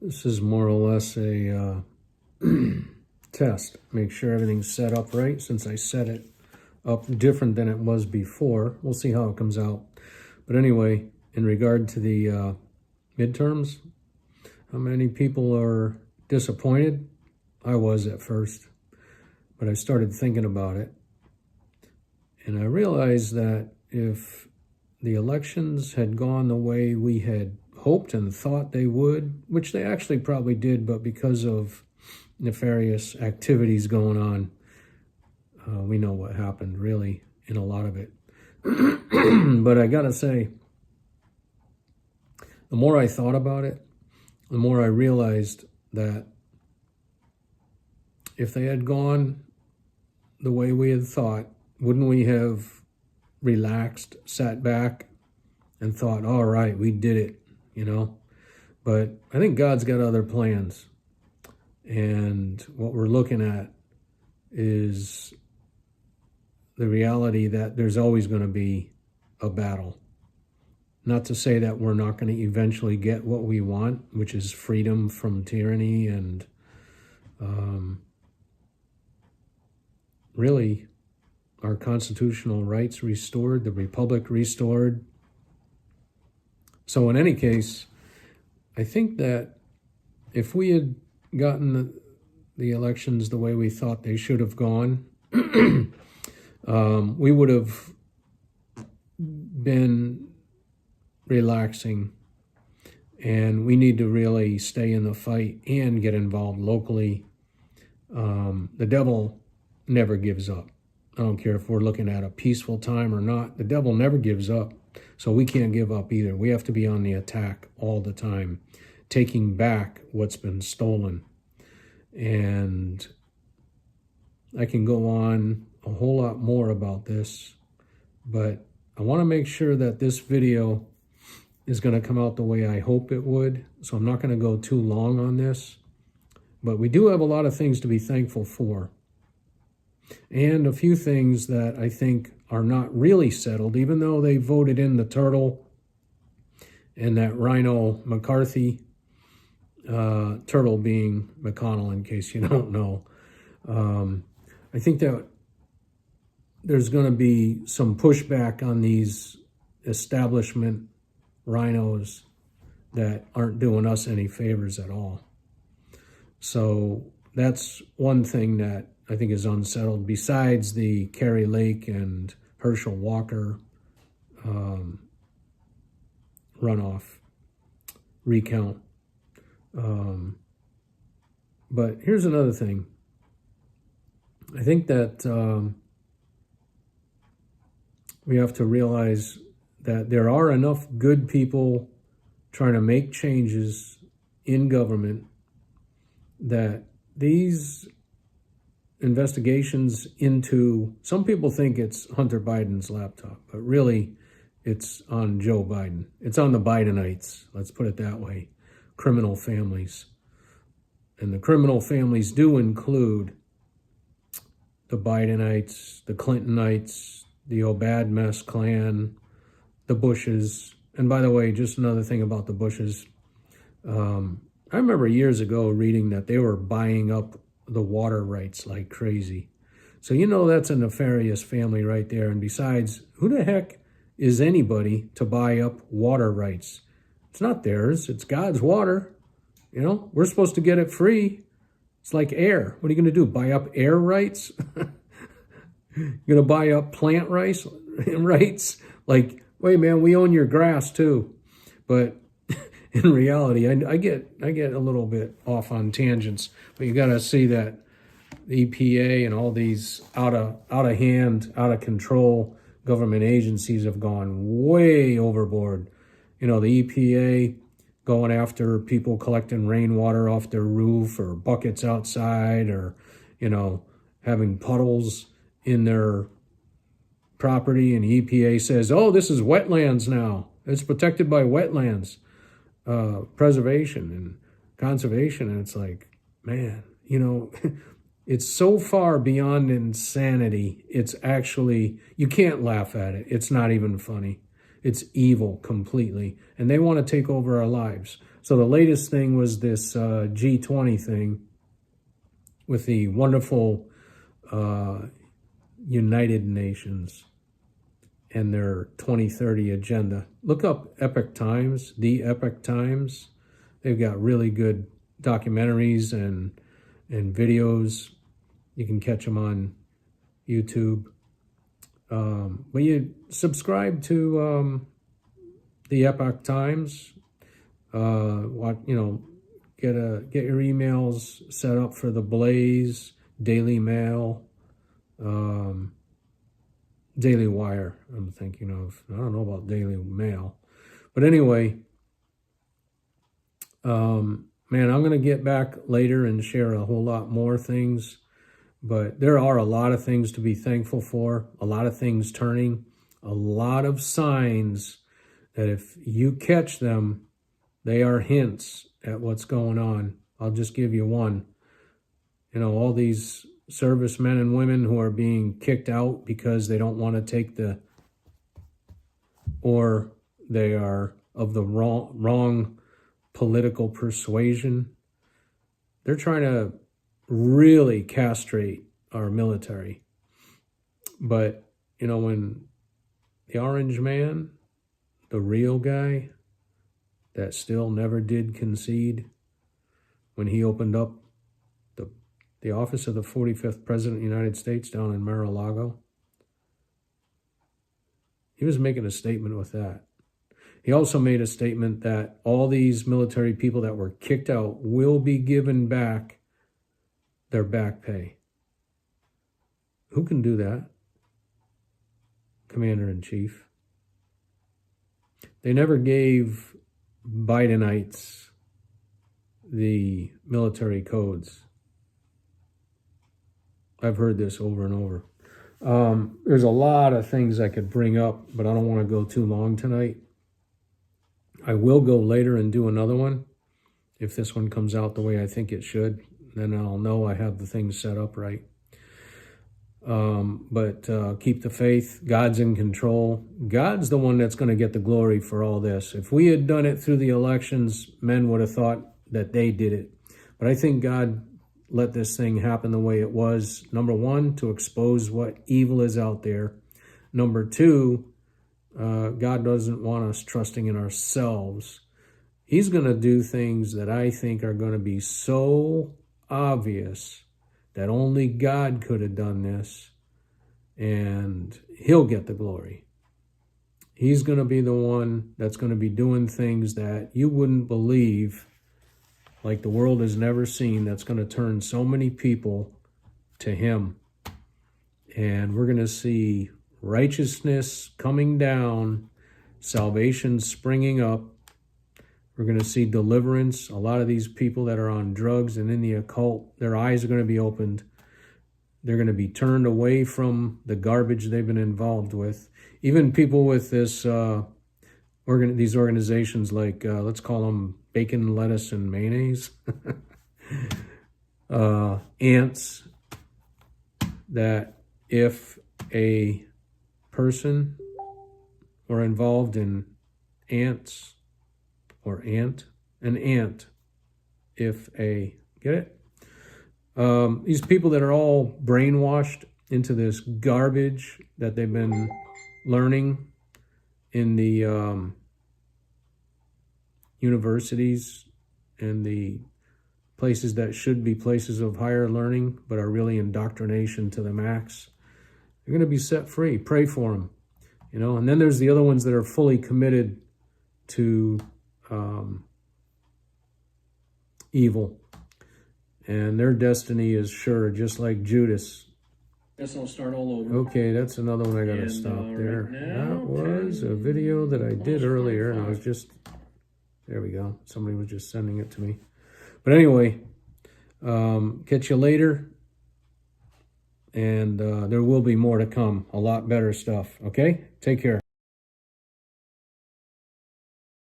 This is more or less a test. Make sure everything's set up right since I set it up different than it was before. We'll see how it comes out. But anyway, in regard to the midterms, how many people are disappointed? I was at first, but I started thinking about it. And I realized that if the elections had gone the way we had hoped and thought they would, which they actually probably did, but because of nefarious activities going on, we know what happened really in a lot of it. But I gotta say, the more I thought about it, the more I realized that if they had gone the way we had thought, wouldn't we have relaxed, sat back, and thought, all right, we did it, you know? But I think God's got other plans. And what we're looking at is the reality that there's always going to be a battle. Not to say that we're not going to eventually get what we want, which is freedom from tyranny and really our constitutional rights restored, the republic restored. So in any case, I think that if we had gotten the elections the way we thought they should have gone, we would have been relaxing, and we need to really stay in the fight and get involved locally. The devil never gives up. I don't care if we're looking at a peaceful time or not. The devil never gives up, so we can't give up either. We have to be on the attack all the time, taking back what's been stolen. And I can go on a whole lot more about this, but I want to make sure that this video is going to come out the way I hope it would, so I'm not going to go too long on this. But we do have a lot of things to be thankful for, and a few things that I think are not really settled, even though they voted in the turtle and that Rhino McCarthy, turtle being McConnell, in case you don't know. I think that there's going to be some pushback on these establishment rhinos that aren't doing us any favors at all. So that's one thing that I think is unsettled, besides the Kerry Lake and Herschel Walker runoff recount. But here's another thing. I think that we have to realize that there are enough good people trying to make changes in government that these investigations into, some people think it's Hunter Biden's laptop, but really it's on Joe Biden. It's on the Bidenites, let's put it that way, criminal families. And the criminal families do include the Bidenites, the Clintonites, the Obad-Mess clan, the Bushes. And by the way, just another thing about the Bushes. I remember years ago reading that they were buying up the water rights like crazy. So you know that's a nefarious family right there. And besides, who the heck is anybody to buy up water rights? It's not theirs. It's God's water. You know, we're supposed to get it free. It's like air. What are you going to do? Buy up air rights? You're going to buy up plant rights? Like, wait, man, we own your grass too. But in reality, I get a little bit off on tangents, but you got to see that the EPA and all these out of hand, out of control government agencies have gone way overboard. You know, the EPA going after people collecting rainwater off their roof or buckets outside, or, you know, having puddles in their property, and the EPA says, oh, this is wetlands now. It's protected by wetlands. Preservation and conservation. And it's like, man, you know, it's so far beyond insanity. It's actually, you can't laugh at it. It's not even funny. It's evil completely. And they want to take over our lives. So the latest thing was this G20 thing with the wonderful United Nations and their 2030 agenda. Look up Epoch Times, the Epoch Times. They've got really good documentaries and videos. You can catch them on YouTube. But you subscribe to the Epoch Times. Get your emails set up for the Blaze, Daily Mail, Daily Wire, I'm thinking of. I don't know about Daily Mail. But anyway, man, I'm going to get back later and share a whole lot more things. But there are a lot of things to be thankful for, a lot of things turning, a lot of signs that if you catch them, they are hints at what's going on. I'll just give you one. You know, all these servicemen and women who are being kicked out because they don't want to take or they are of the wrong political persuasion. They're trying to really castrate our military. But, you know, when the orange man, the real guy that still never did concede, when he opened up the office of the 45th President of the United States down in Mar-a-Lago, he was making a statement with that. He also made a statement that all these military people that were kicked out will be given back their back pay. Who can do that? Commander-in-Chief. They never gave Bidenites the military codes. I've heard this over and over. There's a lot of things I could bring up, but I don't want to go too long tonight. I will go later and do another one. If this one comes out the way I think it should, then I'll know I have the things set up right. But keep the faith. God's in control. God's the one that's going to get the glory for all this. If we had done it through the elections, men would have thought that they did it. But I think God let this thing happen the way it was. Number one, to expose what evil is out there. Number two, God doesn't want us trusting in ourselves. He's going to do things that I think are going to be so obvious that only God could have done this, and he'll get the glory. He's going to be the one that's going to be doing things that you wouldn't believe, like the world has never seen, that's going to turn so many people to him. And we're going to see righteousness coming down, salvation springing up. We're going to see deliverance. A lot of these people that are on drugs and in the occult, their eyes are going to be opened. They're going to be turned away from the garbage they've been involved with. Even people with this these organizations like, let's call them bacon, lettuce, and mayonnaise. Ants, that if a person were involved in ants, or an ant, if a, get it? These people that are all brainwashed into this garbage that they've been learning in the universities and the places that should be places of higher learning, but are really indoctrination to the max. They're going to be set free. Pray for them, you know. And then there's the other ones that are fully committed to evil, and their destiny is sure, just like Judas. Guess I'll start all over. Okay, that's another one I gotta stop there. Right now, that was a video that I did earlier, and I was just, there we go. Somebody was just sending it to me. But anyway, catch you later, and there will be more to come. A lot better stuff. Okay, take care.